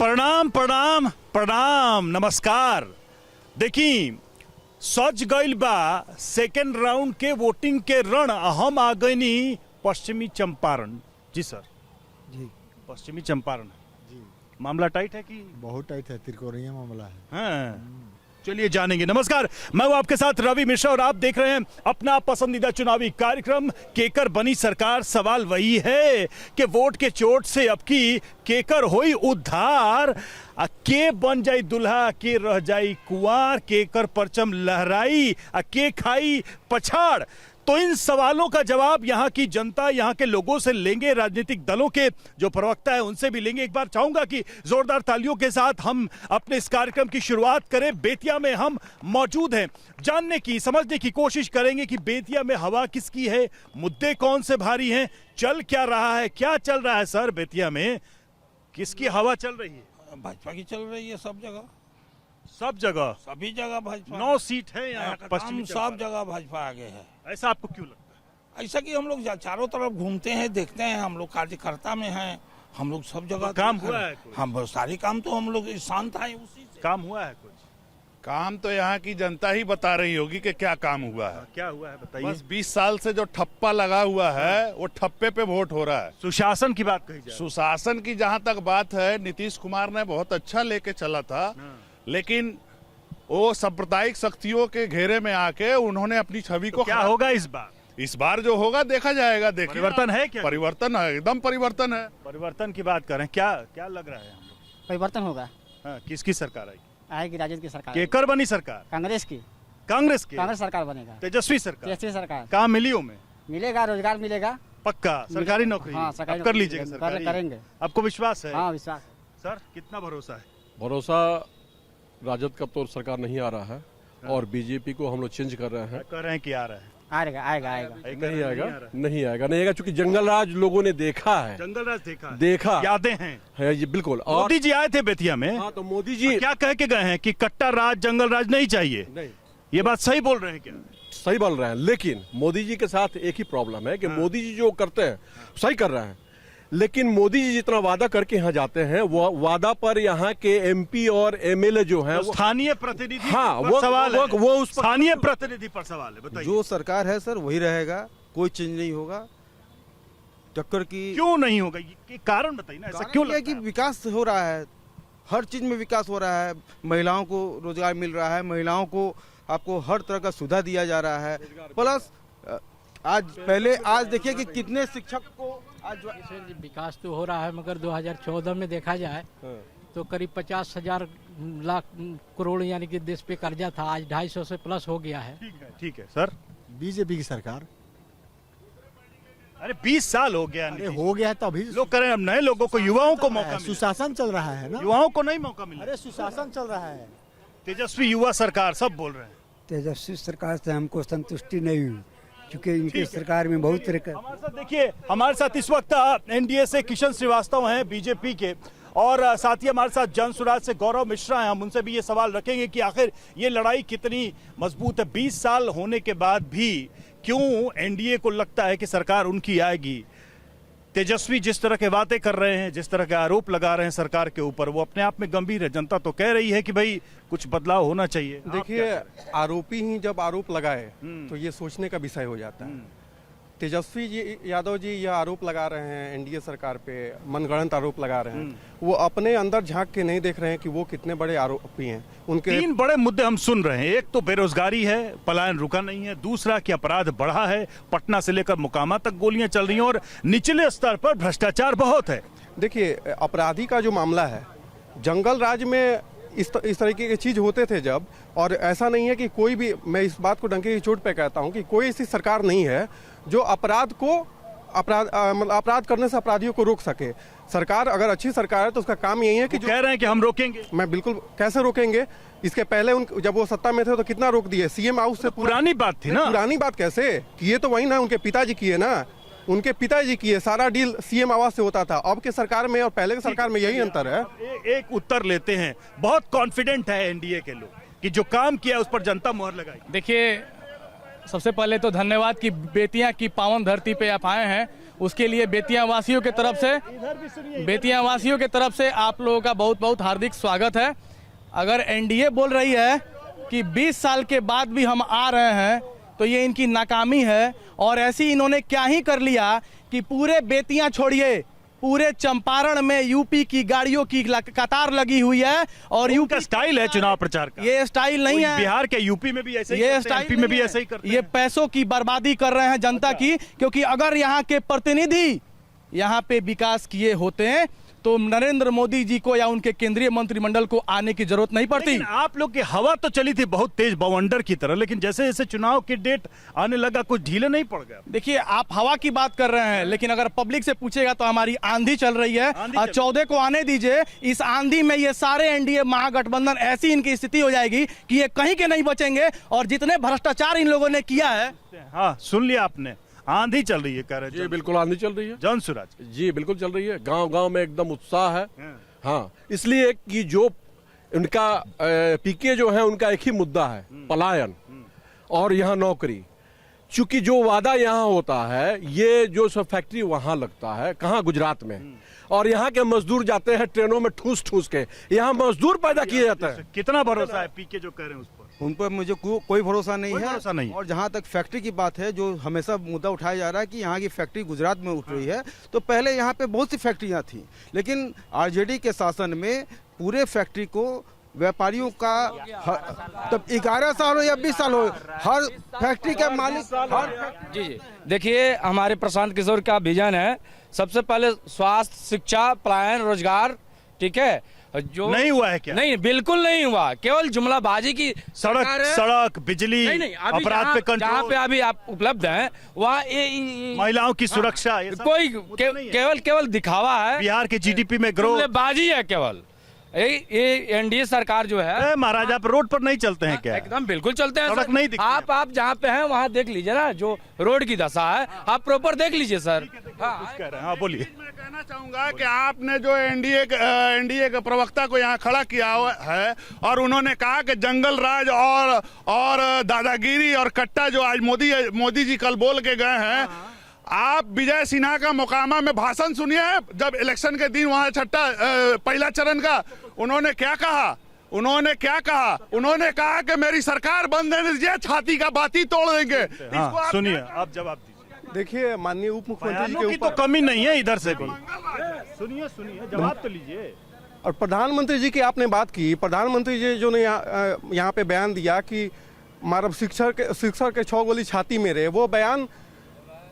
प्रणाम प्रणाम प्रणाम नमस्कार। देखी सज गईल बा सेकेंड राउंड के वोटिंग के रण। हम आ गईनी पश्चिमी चंपारण। जी सर जी पश्चिमी चंपारण जी मामला टाइट है कि बहुत टाइट है, त्रिकोणीय मामला है। हाँ चलिए जानेंगे। नमस्कार, मैं हूं आपके साथ रवि मिश्रा और आप देख रहे हैं अपना पसंदीदा चुनावी कार्यक्रम केकर बनी सरकार। सवाल वही है कि वोट के चोट से अब की केकर होई उद्धार, के बन जाई दुल्हा, के रह जाई कुंवार, केकर परचम लहराई, के खाई पछाड़। तो इन सवालों का जवाब यहाँ की जनता, यहाँ के लोगों से लेंगे, राजनीतिक दलों के जो प्रवक्ता है उनसे भी लेंगे। एक बार चाहूंगा कि जोरदार तालियों के साथ हम अपने इस कार्यक्रम की शुरुआत करें। बेतिया में हम मौजूद हैं, जानने की समझने की कोशिश करेंगे कि बेतिया में हवा किसकी है, मुद्दे कौन से भारी हैं, चल क्या रहा है, क्या चल रहा है। सर बेतिया में किसकी हवा चल रही है? भाजपा की चल रही है सब जगह, सब जगह, सभी जगह भाजपा। 9 सीट है यहाँ पश्चिमी सब जगह भाजपा आगे है। ऐसा आपको क्यों लगता है? ऐसा कि हम लोग चारों तरफ घूमते हैं, देखते हैं, हम लोग कार्यकर्ता में हैं, हम लोग सब जगह काम हुआ है कोई? हम सारे काम तो हम लोग शांत है उसी से। काम हुआ है कुछ? काम तो यहाँ की जनता ही बता रही होगी कि क्या काम हुआ है। क्या हुआ है बताइए। बस 20 साल से जो ठप्पा लगा हुआ है वो ठप्पे पे वोट हो रहा है। सुशासन की बात कही जाए। सुशासन की जहाँ तक बात है, नीतीश कुमार ने बहुत अच्छा लेके चला था, लेकिन वो सांप्रदायिक शक्तियों के घेरे में आके उन्होंने अपनी छवि को क्या होगा इस बार? इस बार जो होगा देखा जाएगा। देखिए परिवर्तन है क्या? परिवर्तन है, एकदम परिवर्तन है। परिवर्तन की बात करें, क्या क्या लग रहा है हम लोग? परिवर्तन होगा। हाँ, किसकी सरकार आएगी? राजद की सरकार, केकर बनी सरकार, कांग्रेस की। कांग्रेस की? कांग्रेस सरकार बनेगा, तेजस्वी सरकार। तेजस्वी सरकार। काम मिलियो में मिलेगा, रोजगार मिलेगा, पक्का सरकारी नौकरी। हाँ, सरकारी अब कर नौकरी लीजिएगा मिलेगा, सरकारी। करेंगे। आपको विश्वास है? हाँ विश्वास। सर कितना भरोसा है? भरोसा राजद का तो सरकार नहीं आ रहा है और बीजेपी को हम लोग चेंज कर रहे हैं। कह रहे हैं कि आ रहा है। आएगा आएगा आएगा। नहीं आएगा, नहीं आएगा, नहीं आएगा, क्योंकि जंगल राज लोगों ने देखा है। जंगल राज देखा यादें हैं है ये बिल्कुल। और मोदी जी आए थे बेतिया में। हाँ, तो मोदी जी क्या कह के गए हैं कि कट्टा राज जंगल राज नहीं चाहिए? नहीं, ये बात सही बोल रहे हैं क्या? सही बोल रहे हैं, लेकिन मोदी जी के साथ एक ही प्रॉब्लम है कि मोदी जी जो करते हैं सही कर रहे हैं, लेकिन मोदी जी जितना वादा करके यहाँ जाते हैं वो वादा पर यहाँ के एमपी और एमएलए जो हैं स्थानीय प्रतिनिधि हाँ, पर वो सवाल है। वो उस स्थानीय प्रतिनिधि पर सवाल है, बताइए। जो सरकार है सर वही रहेगा, कोई चेंज नहीं होगा। टक्कर की क्यों नहीं होगा? ये कारण बताइए ना, ऐसा कारण क्यों क्या है लगता कि है? विकास हो रहा है, हर चीज में विकास हो रहा है। महिलाओं को रोजगार मिल रहा है, महिलाओं को आपको हर तरह का सुविधा दिया जा रहा है। प्लस आज देखिए कि कितने शिक्षक को आज विकास तो हो रहा है, मगर 2014 में देखा जाए तो करीब 50,000 लाख करोड़ यानी कि देश पे कर्जा था, आज 250 से प्लस हो गया है। ठीक है सर। बीजेपी की सरकार अरे 20 साल हो गया, हो गया है तो अभी लोग करें, अब नए लोगों को, युवाओं को मौका मिला। सुशासन चल रहा है ना, युवाओं को नहीं मौका मिला। अरे सुशासन चल रहा है। तेजस्वी युवा सरकार सब बोल रहे हैं। तेजस्वी सरकार से हमको संतुष्टि नहीं हुई, क्योंकि इनकी सरकार में बहुत तरह का। हमारे साथ देखिए, हमारे साथ इस वक्त एनडीए से किशन श्रीवास्तव हैं बीजेपी के, और साथ ही हमारे साथ जन सुराज से गौरव मिश्रा हैं। हम उनसे भी ये सवाल रखेंगे कि आखिर ये लड़ाई कितनी मजबूत है। 20 साल होने के बाद भी क्यों एनडीए को लगता है कि सरकार उनकी आएगी? तेजस्वी जिस तरह के वादे कर रहे हैं, जिस तरह के आरोप लगा रहे हैं सरकार के ऊपर, वो अपने आप में गंभीर है। जनता तो कह रही है कि भाई कुछ बदलाव होना चाहिए। देखिए, आरोपी ही जब आरोप लगाए तो ये सोचने का विषय हो जाता है। तेजस्वी जी यादव जी यह आरोप लगा रहे हैं एनडीए सरकार पे, मनगढ़ंत आरोप लगा रहे हैं। वो अपने अंदर झांक के नहीं देख रहे हैं कि वो कितने बड़े आरोपी हैं। उनके 3 बड़े मुद्दे हम सुन रहे हैं। एक तो बेरोजगारी है, पलायन रुका नहीं है। दूसरा कि अपराध बढ़ा है, पटना से लेकर मोकामा तक गोलियां चल रही हैं, और निचले स्तर पर भ्रष्टाचार बहुत है। देखिए, अपराधी का जो मामला है, जंगल राज में इस तरीके की चीज होते थे जब, और ऐसा नहीं है कि कोई भी, मैं इस बात को डंके की चोट पे कहता हूं कि कोई ऐसी सरकार नहीं है जो अपराध करने से अपराधियों को रोक सके। सरकार अगर अच्छी सरकार है तो उसका काम यही है कि जो कह रहे हैं कि हम रोकेंगे। मैं बिल्कुल, कैसे रोकेंगे? इसके पहले जब वो सत्ता में थे तो कितना रोक दिए? सीएम हाउस से पुरानी बात थी ना। पुरानी बात कैसे किए? तो वही ना, उनके पिताजी किए ना, उनके पिताजी किए। सारा डील सीएम आवास से होता था। अब के सरकार में और पहले के सरकार में यही अंतर है। एक उत्तर लेते हैं। बहुत कॉन्फिडेंट है एनडीए के लोग कि जो काम किया उस पर जनता मोहर लगाई। देखिए, सबसे पहले तो धन्यवाद कि बेतिया की पावन धरती पे आप आए हैं उसके लिए बेतिया वासियों के तरफ से आप लोगों का बहुत बहुत हार्दिक स्वागत है। अगर एनडीए बोल रही है कि 20 साल के बाद भी हम आ रहे हैं तो ये इनकी नाकामी है। और ऐसी इन्होंने क्या ही कर लिया कि पूरे बेतिया छोड़िए, पूरे चंपारण में यूपी की गाड़ियों की कतार लगी हुई है। और यूपी का स्टाइल है चुनाव प्रचार का, ये स्टाइल नहीं है। बिहार के यूपी में भी ऐसे ही ये करते हैं, स्टाइल एमपी में भी ऐसे ही करते हैं। ये पैसों की बर्बादी कर रहे हैं जनता की, क्योंकि अगर यहाँ के प्रतिनिधि यहाँ पे विकास किए होते हैं तो नरेंद्र मोदी जी को या उनके केंद्रीय मंत्रिमंडल को आने की जरूरत नहीं पड़ती। लेकिन आप लोग की हवा तो चली थी बहुत तेज बवंडर की तरह, लेकिन जैसे जैसे चुनाव की डेट आने लगा कुछ ढीले नहीं पड़ गया। देखिए, आप हवा की बात कर रहे हैं, लेकिन अगर पब्लिक से पूछेगा तो हमारी आंधी चल रही है। और 14 को आने दीजिए, इस आंधी में ये सारे एनडीए महागठबंधन ऐसी इनकी स्थिति हो जाएगी कि ये कहीं के नहीं बचेंगे। और जितने भ्रष्टाचार इन लोगों ने किया है, हाँ सुन लिया आपने, आंधी चल रही है कह रहे जी बिल्कुल आंधी चल रही है। जॉन सुराज जी बिल्कुल चल रही है, गांव गांव में एकदम उत्साह है। हाँ, इसलिए कि जो उनका पीके जो है उनका एक ही मुद्दा है, पलायन और यहाँ नौकरी। चूंकि जो वादा यहाँ होता है, ये जो सब फैक्ट्री वहां लगता है, कहाँ, गुजरात में, और यहाँ के मजदूर जाते हैं ट्रेनों में ठूस ठूस के, यहाँ मजदूर पैदा किए जाते हैं। कितना भरोसा है पीके जो कह रहे हैं उस पर? उन पर मुझे कोई भरोसा नहीं है। भरोसा नहीं। और जहाँ तक फैक्ट्री की बात है, जो हमेशा मुद्दा उठाया जा रहा है कि यहाँ की फैक्ट्री गुजरात में उठ रही है, तो पहले यहाँ पे बहुत सी फैक्ट्रियाँ थी, लेकिन आरजेडी के शासन में पूरे फैक्ट्री को व्यापारियों का तब 11 साल हो या 20 साल हो, हर फैक्ट्री के मालिक जी देखिए, हमारे प्रशांत किशोर का विजन है सबसे पहले स्वास्थ्य, शिक्षा, पलायन, रोजगार। ठीक है, जो नहीं हुआ है क्या? नहीं, बिल्कुल नहीं हुआ, केवल जुमलाबाजी की सड़क, बिजली, अपराध पे कंट्रोल, जहाँ पे अभी आप उपलब्ध हैं वहाँ महिलाओं की सुरक्षा, कोई केवल दिखावा है। बिहार के जीडीपी में ग्रोथ, जुमलाबाजी है केवल। ये एनडीए सरकार जो है, महाराज आप रोड पर नहीं चलते हैं क्या? एकदम बिल्कुल चलते हैं सड़क नहीं दिखती है। आप जहाँ पे हैं वहाँ देख लीजिए ना, जो रोड की दशा है, आप प्रॉपर देख लीजिए सर। हाँ बोलिए। मैं कहना चाहूंगा कि आपने जो एनडीए के प्रवक्ता को यहाँ खड़ा किया है और उन्होंने कहा कि जंगल राज और दादागिरी और कट्टा जो आज मोदी जी कल बोल के गए हैं, आप विजय सिन्हा का मोकामा में भाषण सुनिए जब इलेक्शन के दिन वहां पहला चरण का उन्होंने क्या कहा? उन्होंने कहा कि मेरी सरकार बंद है, दीजिए छाती का बाती तोड़ देंगे। हाँ, सुनिए, आप जवाब दीजिए। देखिए, माननीय उप मुख्यमंत्री जी के ऊपर तो कमी नहीं है, इधर से भी सुनिए जवाब तो लीजिए। और प्रधानमंत्री जी की आपने बात की, प्रधानमंत्री जी जो ने यहाँ पे बयान दिया कि मानव शिक्षक के 6 गोली छाती में रहे, वो बयान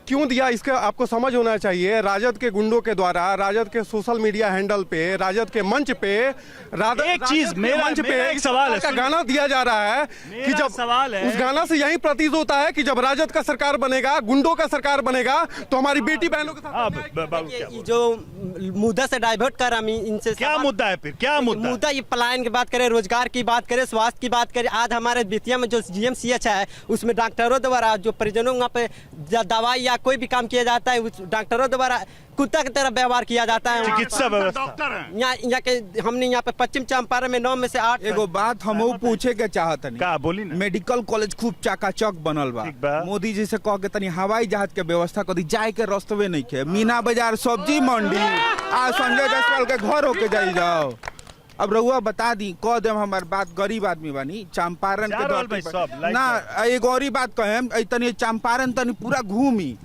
क्यों दिया इसका आपको समझ होना चाहिए। राजद के गुंडों के द्वारा, राजद के सोशल मीडिया हैंडल पे, राजद के मंच पे, एक चीज मेरा एक सवाल है, का गाना दिया जा रहा है कि जब सवाल है, उस गाना से यही प्रतीत होता है कि जब राजद का सरकार बनेगा, गुंडों का सरकार बनेगा, तो हमारी बेटी बहनों के साथ जो मुद्दा से डाइवर्ट कर रहा इनसे। क्या मुद्दा है फिर? क्या मुद्दा? ये पलायन की बात करें, रोजगार की बात करें, स्वास्थ्य की बात करें। आज हमारे बेतिया में जो जीएमसीएच है, उसमें डॉक्टरों द्वारा जो परिजनों वहाँ पे दवाई कोई भी काम किया जाता है, उस डॉक्टरों द्वारा कुत्ता की तरह व्यवहार किया जाता है। चिकित्सा व्यवस्था यहाँ के हमने यहाँ पे पश्चिम चंपारण में 9 में से 8। एगो बात हम पूछे के चाहत नहीं, का बोली ना? मेडिकल कॉलेज खूब चकाचक बनल बा, मोदी जी से कह के तनी हवाई जहाज के व्यवस्था कर दी, जाए के रास्तवे नहीं के, मीना बाजार, सब्जी मंडी, आज संजय जायसवाल के घर होके जाई जाओ। अब रहुआ बता दी, कह दे हमार बात, गरीब आदमी बानी, चंपारण के ना एक और ही बात कहे, तनी चंपारण तनी पूरा घूमी,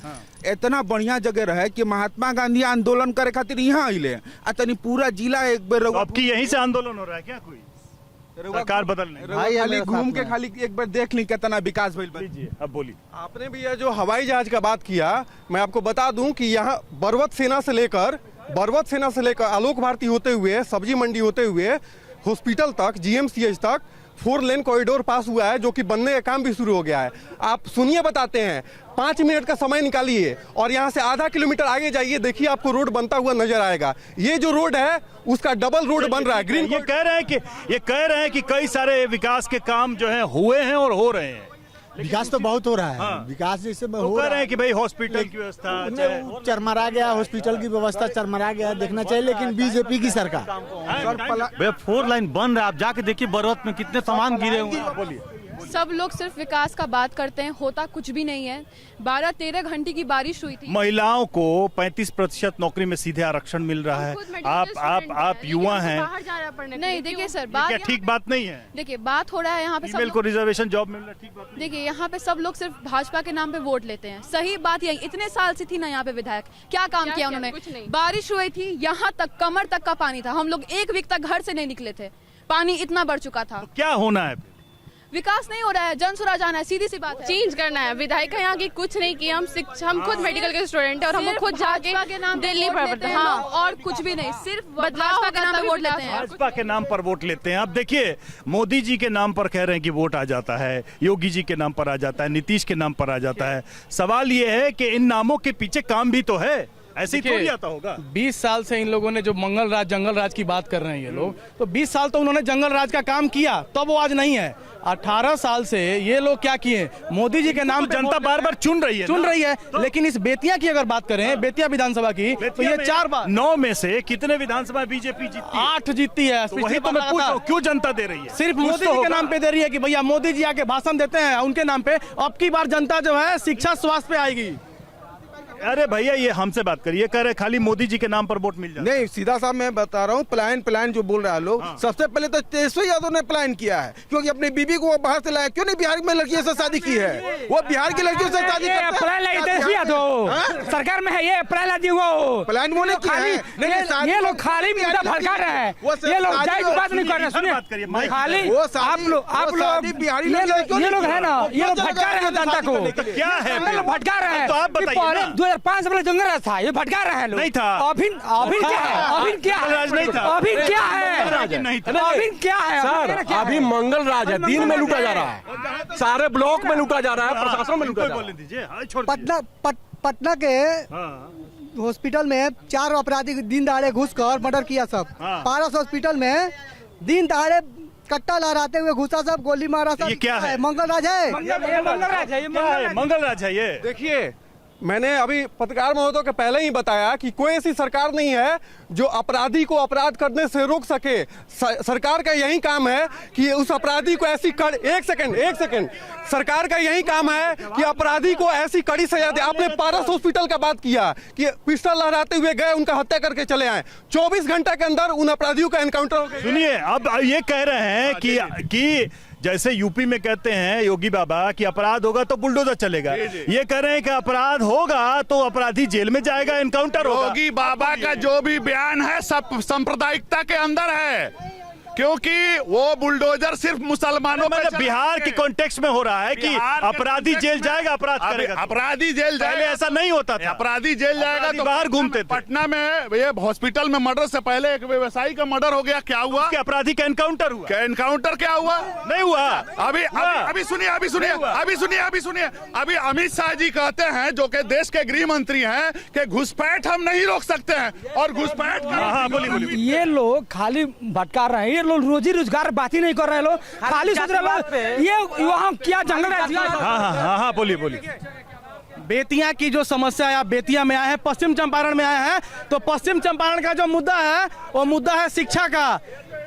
इतना बढ़िया जगह रहे कि महात्मा गांधी आंदोलन करे खातिर यहाँ आइले, तनी पूरा जिला एक बार अब की यहीं से आंदोलन हो रहा है क्या? कोई सरकार बदलने खाली घूम के खाली एक बार देख ली कितना विकास भइल। अब बोली, आपने भी यह जो हवाई जहाज का बात किया, मैं आपको बता दूं कि यहाँ बरवत सेना से लेकर आलोक भारती होते हुए, सब्जी मंडी होते हुए, हॉस्पिटल तक, जीएमसीएच तक 4 लेन कॉरिडोर पास हुआ है, जो कि बनने का काम भी शुरू हो गया है। आप सुनिए, बताते हैं, 5 मिनट का समय निकालिए और यहाँ से आधा किलोमीटर आगे जाइए, देखिए आपको रोड बनता हुआ नजर आएगा। ये जो रोड है उसका डबल रोड बन रहा है। ग्रीन ये कह रहे हैं कि कई सारे विकास के काम जो है हुए हैं और हो रहे हैं। विकास तो बहुत हो रहा है। हाँ। विकास जैसे हो रहे हैं कि भाई हॉस्पिटल की व्यवस्था चरमरा गया, हॉस्पिटल की व्यवस्था चरमरा गया, देखना चाहिए, लेकिन बीजेपी की सरकार। 4 लाइन बन रहा है, आप जाके देखिए बरौत में कितने सामान गिरे हुए हैं। सब लोग सिर्फ विकास का बात करते हैं, होता कुछ भी नहीं है। 12-13 घंटे की बारिश हुई थी। महिलाओं को 35% नौकरी में सीधे आरक्षण मिल रहा है। आप युवा हैं, नहीं देखिए सर, बात क्या ठीक बात नहीं है? देखिए बात हो रहा है यहाँ पे फीमेल को रिजर्वेशन जॉब मिल रहा है, ठीक बात नहीं? देखिए यहाँ पे सब लोग सिर्फ भाजपा के नाम पे वोट लेते हैं। सही बात यही, इतने साल से थी ना यहाँ पे विधायक, क्या काम किया उन्होंने? बारिश हुई थी, यहाँ तक कमर तक का पानी था। हम लोग 1 वीक तक घर से नहीं निकले थे, पानी इतना बढ़ चुका था। तो क्या होना है? विकास नहीं हो रहा है, जन सुराज आना है, सीधी सी बात है। चेंज करना है। विधायक यहाँ की कुछ नहीं किया। हम खुद मेडिकल के स्टूडेंट हैं और हम खुद जाके दिल्ली पर हाँ, और कुछ भी नहीं, सिर्फ भाजपा के नाम पे वोट लेते हैं। भाजपा के नाम पर वोट लेते हैं। अब देखिए, मोदी जी के नाम पर कह रहे हैं कि वोट आ जाता है, योगी जी के नाम पर आ जाता है, नीतीश के नाम पर आ जाता है। सवाल ये है कि इन नामों के पीछे काम भी तो है, ऐसे ही थोड़ी आता होगा। 20 साल से इन लोगों ने जो मंगल राज जंगल राज की बात कर रहे हैं ये लोग, तो 20 साल तो उन्होंने जंगल राज का काम किया, तो वो आज नहीं है। 18 साल से ये लोग क्या किए? मोदी जी के नाम पे जनता बार बार चुन रही है, लेकिन इस बेतिया की अगर बात करें, बेतिया विधानसभा की, तो ये 4 बार 9 में से कितने विधानसभा बीजेपी जीती? 8 जीतती है। तो वही तो मैं पूछ रहा हूं, क्यों जनता दे रही है? सिर्फ मोदी जी के नाम पे दे रही है कि भैया मोदी जी आके भाषण देते हैं उनके नाम पे। अब की बार जनता जो है शिक्षा स्वास्थ्य पे आएगी। अरे भैया, ये हमसे बात करिए, कह रहे खाली मोदी जी के नाम पर वोट मिल जाए। नहीं, सीधा साहब मैं बता रहा हूँ, प्लान जो बोल रहा है लोग, सबसे पहले तो तेजस्वी यादव ने प्लान किया है, क्योंकि अपनी बीबी को वो बाहर से लाया। क्यों नहीं बिहार में लड़कियों से शादी की है? वो बिहार की लड़कियों से शादी सरकार में है, ये प्लान वो नहीं किया है। ये लोग खाली मुद्दा भड़का रहे हैं, ये लोग जायज बात नहीं कर रहे। खाली आप लोग बिहारी ये लोग है ना, ये लोग भटका रहे हैं जनता को। क्या है? भटका रहे हैं। तो आप बताइए। 2005 से पहले जंगल राज था, ये भटका रहे हैं लोग। नहीं था। अभी क्या है? अभी क्या है? नहीं था। अभी क्या है? नहीं था। अभी क्या है? सर, अभी मंगल राज है, दिन में लूटा जा रहा है, सारे ब्लॉक में लूटा जा रहा है, प्रशासन में लूटा जा रहा है। पटना के हॉस्पिटल में 4 अपराधी दिन दहाड़े घुसकर मर्डर किया। सब पारस हॉस्पिटल में दिन दहाड़े कट्टा लहराते हुए घुसा, सब गोली मारा। सब ये क्या है? मंगल राज है। मंगल राज है ये। देखिए, मैंने अभी पत्रकार महोदय के पहले ही बताया कि कोई ऐसी सरकार नहीं है जो अपराधी को अपराध करने से रोक सके। सरकार का यही काम है कि उस अपराधी को ऐसी एक सेकंड सरकार का यही काम है कि अपराधी को ऐसी कड़ी सजा दे। आपने पारस हॉस्पिटल का बात किया कि पिस्टल लहराते हुए गए, उनका हत्या करके चले आए। 24 घंटे के अंदर उन अपराधियों का एनकाउंटर हो गया। सुनिए, अब ये कह रहे हैं कि जैसे यूपी में कहते हैं योगी बाबा कि अपराध होगा तो बुलडोजर चलेगा, ये कह रहे हैं कि अपराध होगा तो अपराधी जेल में जाएगा, एनकाउंटर होगा। योगी बाबा का जो भी बयान है सब सांप्रदायिकता के अंदर है, क्योंकि वो बुलडोजर सिर्फ मुसलमानों पर बिहार की कॉन्टेक्स्ट में हो रहा है कि अपराधी जेल जाएगा, अपराध करेगा। अपराधी जेल जाएगा, ऐसा नहीं होता था। अपराधी जेल जाएगा तो बाहर घूमते थे। पटना में ये हॉस्पिटल में मर्डर से पहले एक व्यवसायी का मर्डर हो गया। क्या हुआ? अपराधी का एनकाउंटर हुआ। एनकाउंटर क्या हुआ? नहीं हुआ। अभी सुनिए। अभी अमित शाह जी कहते हैं, जो कि देश के गृह मंत्री हैं, कि घुसपैठ हम नहीं रोक सकते हैं, और घुसपैठ ये लोग खाली भटका रहे हैं। लोग रोजी रोजगार बात ही नहीं कर रहे लोग, खाली सोच रहे लोग ये वहाँ क्या जंगल राज। हाँ, बोलिए। बेतिया की जो समस्या है, आप बेतिया में आए हैं, पश्चिम चंपारण में आए हैं, तो पश्चिम चंपारण का जो मुद्दा है वो मुद्दा है शिक्षा का,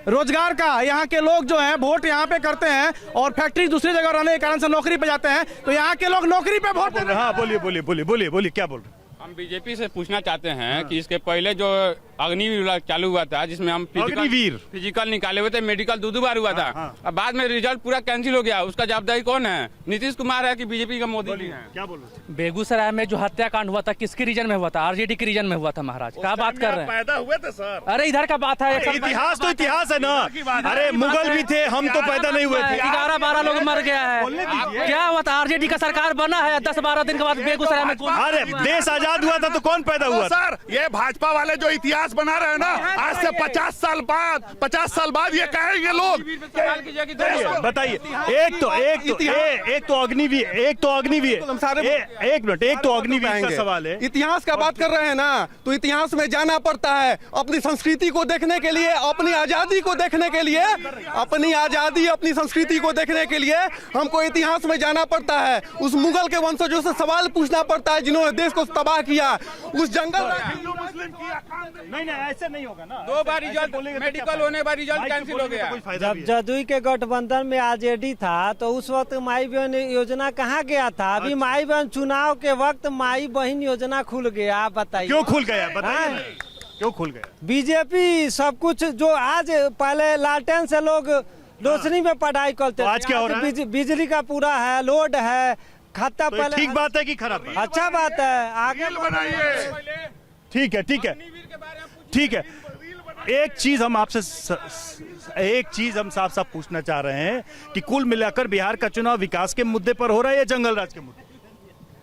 रोजगार का। यहाँ के लोग जो हैं वोट यहाँ पे करते हैं और फैक्ट्री दूसरी जगह रहने के कारण से नौकरी पे जाते हैं, तो यहाँ के लोग नौकरी पे वोट देते हैं। हाँ, बोलिए क्या बोल रहे हैं? हम बीजेपी से पूछना चाहते हैं कि इसके पहले जो अग्निवीर चालू हुआ था, जिसमें हम फिजिकल निकाले हुए थे, मेडिकल 2 बार हुआ था, अब बाद में रिजल्ट पूरा कैंसिल हो गया, उसका जवाबदारी कौन है? नीतीश कुमार है कि बीजेपी का मोदी जी है? क्या बोल रहे हैं? बेगूसराय में जो हत्याकांड हुआ था किसके रीजन में हुआ था? आरजेडी के रीजन में हुआ था। महाराज क्या बात कर रहे हैं? पैदा हुए थे सर। अरे इधर का बात है, इतिहास तो इतिहास है ना। अरे मुगल भी थे, हम तो पैदा नहीं हुए थे। 11-12 लोग मर गया है। क्या हुआ था? आरजेडी का सरकार बना है, 10-12 दिन के बाद बेगूसराय में। अरे देश आजाद हुआ था तो कौन पैदा हुआ? सर, ये भाजपा वाले जो इतिहास बना रहे हैं ना, आज से 50 साल बाद ये कहेंगे लोग। बताइए, एक तो अग्निवीर का सवाल है। इतिहास का बात कर रहे हैं ना, तो इतिहास में जाना पड़ता है अपनी संस्कृति को देखने के लिए, अपनी आजादी को देखने के लिए, अपनी संस्कृति को देखने के लिए हमको इतिहास में जाना पड़ता है। उस मुगल के वंशजों से सवाल पूछना पड़ता है जिन्होंने देश को तबाह किया। उस जंगल हिंदू मुस्लिम किया काम नहीं नहीं ऐसे नहीं होगा ना। 2 बार रिजल्ट मेडिकल होने पर रिजल्ट कैंसिल हो गया। जब जदयू के गठबंधन में आरजेडी था तो उस वक्त माई बहन योजना कहाँ गया था? अभी माई बहन चुनाव के वक्त माई बहन योजना खुल गया। आप बताइए क्यों खुल गया, बताइए क्यों खुल गया? बीजेपी सब कुछ जो आज पहले लालटेन से लोग रोशनी में पढ़ाई करते, आज क्या हो रहा है? बिजली का पूरा है, लोड है, खाता तो पहले ठीक बात है कि खराब बात? अच्छा बात है, आगे बनाइए। ठीक है ठीक है। एक चीज हम आपसे साफ पूछना चाह रहे हैं कि कुल मिलाकर बिहार का चुनाव विकास के मुद्दे पर हो रहा है या जंगल राज के मुद्दे?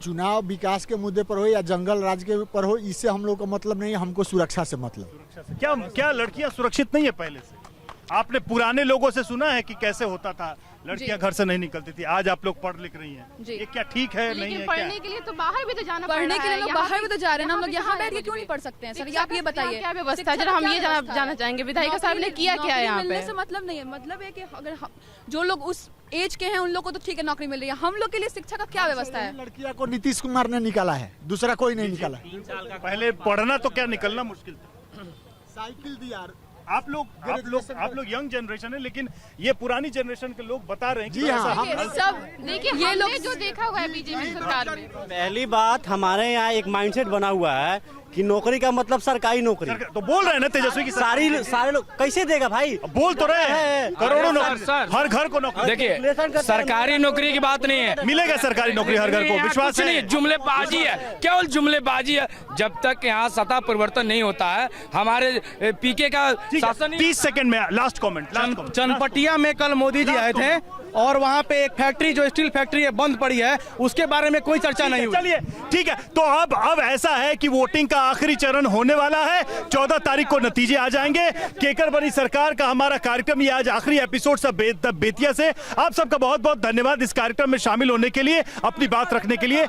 चुनाव विकास के मुद्दे पर हो या जंगल राज के पर हो, इससे हम लोग का मतलब नहीं है, हमको सुरक्षा से मतलब। क्या लड़कियां सुरक्षित नहीं है पहले से? आपने पुराने लोगों से सुना है कि कैसे होता था, लड़कियां घर से नहीं निकलती थी, आज आप लोग पढ़ लिख रही हैं, ये क्या ठीक है? नहीं है? पढ़ने के लिए तो बाहर भी तो जाना पढ़ने के लिए लोग बाहर भी तो जा रहे हैं, हम लोग यहाँ बैठ के क्यों नहीं पढ़ सकते हैं? सर आप ये बताइए क्या व्यवस्था है? जरा हम ये जानना चाहेंगे विधायिका साहब ने किया क्या है यहाँ पे? से मतलब नहीं है, मतलब है कि अगर जो लोग उस एज के हैं उन लोग को तो ठीक है नौकरी मिल रही है, हम लोग के लिए शिक्षा का क्या व्यवस्था है? लड़कियां को नीतीश कुमार ने निकाला है, दूसरा कोई नहीं निकाला। पहले पढ़ना तो क्या निकलना मुश्किल था। साइकिल दिया। आप लोग यंग जनरेशन है, लेकिन ये पुरानी जनरेशन के लोग बता रहे हैं कि जी हाँ, सब देखिए ये लोग जो देखा हुआ है बीजेपी सरकार में। पहली बात हमारे यहाँ एक माइंडसेट बना हुआ है कि नौकरी का मतलब सरकारी नौकरी। तो बोल रहे हैं ना तेजस्वी की सारे लोग कैसे देगा भाई? बोल तो रहे हैं करोड़ों नौकरी, हर घर को नौकरी। देखिए सरकारी नौकरी की बात नहीं है, मिलेगा सरकारी नौकरी हर घर को, विश्वास नहीं, जुमलेबाजी है, केवल जुमलेबाजी है। जब तक यहाँ सत्ता परिवर्तन नहीं होता है, हमारे पीके का शासन। 30 सेकंड में लास्ट कमेंट। चनपटिया में कल मोदी जी आए थे और वहाँ पे एक फैक्ट्री जो स्टील फैक्ट्री है बंद पड़ी है, उसके बारे में कोई चर्चा नहीं हुई। चलिए ठीक है, तो अब ऐसा है कि वोटिंग का आखिरी चरण होने वाला है। 14 तारीख को नतीजे आ जाएंगे। केकर बनी सरकार का हमारा कार्यक्रम ये आज आखिरी एपिसोड सब बेतिया से। आप सबका बहुत बहुत धन्यवाद इस कार्यक्रम में शामिल होने के लिए, अपनी बात रखने के लिए।